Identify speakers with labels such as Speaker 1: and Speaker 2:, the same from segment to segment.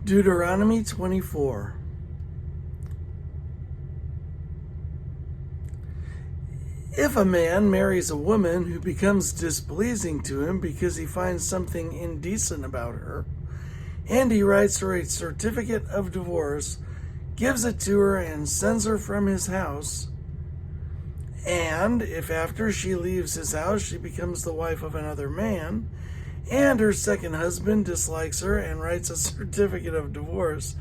Speaker 1: Deuteronomy 24. If a man marries a woman who becomes displeasing to him because he finds something indecent about her, and he writes her a certificate of divorce, gives it to her, and sends her from his house, and if after she leaves his house she becomes the wife of another man, and her second husband dislikes her and writes a certificate of divorce,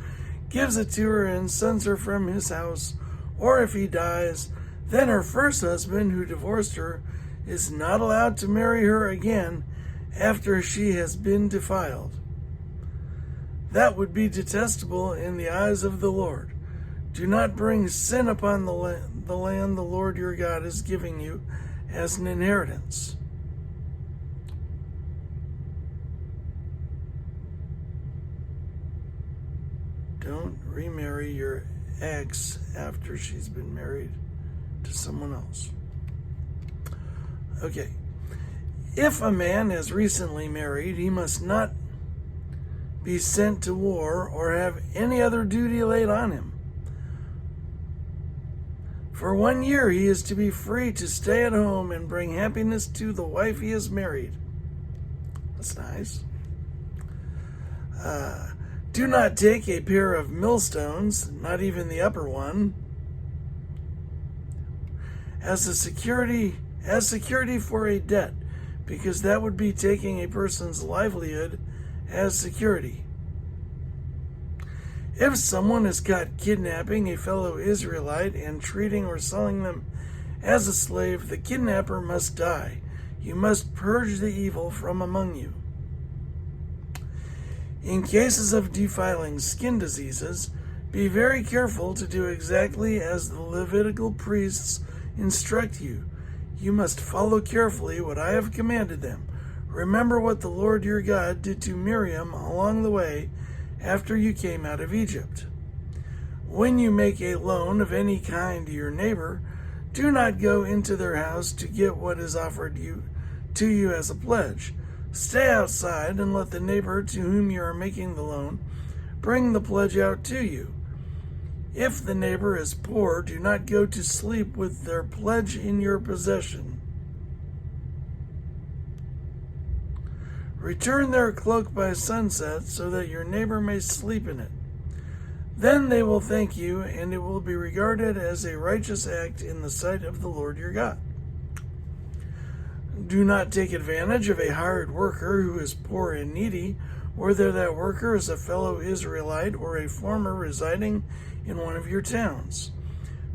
Speaker 1: gives it to her, and sends her from his house, or if he dies, then her first husband, who divorced her, is not allowed to marry her again after she has been defiled. That would be detestable in the eyes of the Lord. Do not bring sin upon the land the Lord your God is giving you as an inheritance. Don't remarry your ex after she's been married to someone else. Okay. If a man has recently married, he must not be sent to war or have any other duty laid on him. For 1 year he is to be free to stay at home and bring happiness to the wife he has married. That's nice. Do not take a pair of millstones, not even the upper one, as security for a debt, because that would be taking a person's livelihood as security. If someone is caught kidnapping a fellow Israelite and treating or selling them as a slave, the kidnapper must die. You must purge the evil from among you. In cases of defiling skin diseases, be very careful to do exactly as the Levitical priests instruct you. You must follow carefully what I have commanded them. Remember what the Lord your God did to Miriam along the way after you came out of Egypt. When you make a loan of any kind to your neighbor, do not go into their house to get what is offered to you as a pledge. Stay outside and let the neighbor to whom you are making the loan bring the pledge out to you. If the neighbor is poor, do not go to sleep with their pledge in your possession. Return their cloak by sunset so that your neighbor may sleep in it. Then they will thank you, and it will be regarded as a righteous act in the sight of the Lord your God. Do not take advantage of a hired worker who is poor and needy, whether that worker is a fellow Israelite or a foreigner residing in one of your towns.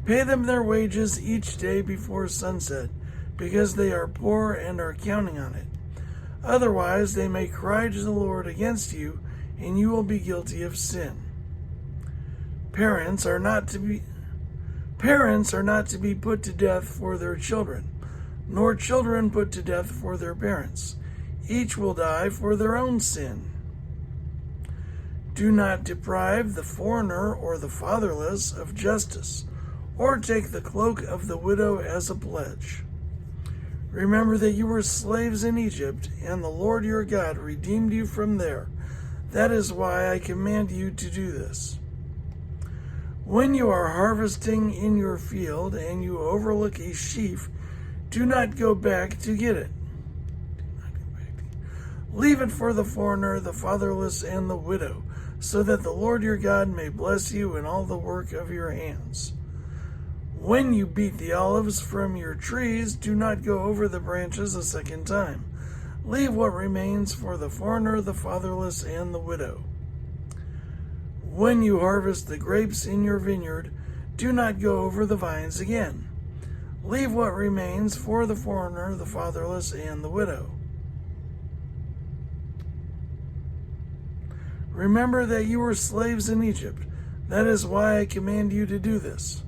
Speaker 1: Pay them their wages each day before sunset, because they are poor and are counting on it. Otherwise, they may cry to the Lord against you, and you will be guilty of sin. Parents are not to be put to death for their children, nor children put to death for their parents. Each will die for their own sin. Do not deprive the foreigner or the fatherless of justice, or take the cloak of the widow as a pledge. Remember that you were slaves in Egypt, and the Lord your God redeemed you from there. That is why I command you to do this. When you are harvesting in your field and you overlook a sheaf, do not go back to get it. Leave it for the foreigner, the fatherless, and the widow, so that the Lord your God may bless you in all the work of your hands. When you beat the olives from your trees, do not go over the branches a second time. Leave what remains for the foreigner, the fatherless, and the widow. When you harvest the grapes in your vineyard, do not go over the vines again. Leave what remains for the foreigner, the fatherless, and the widow. Remember that you were slaves in Egypt. That is why I command you to do this.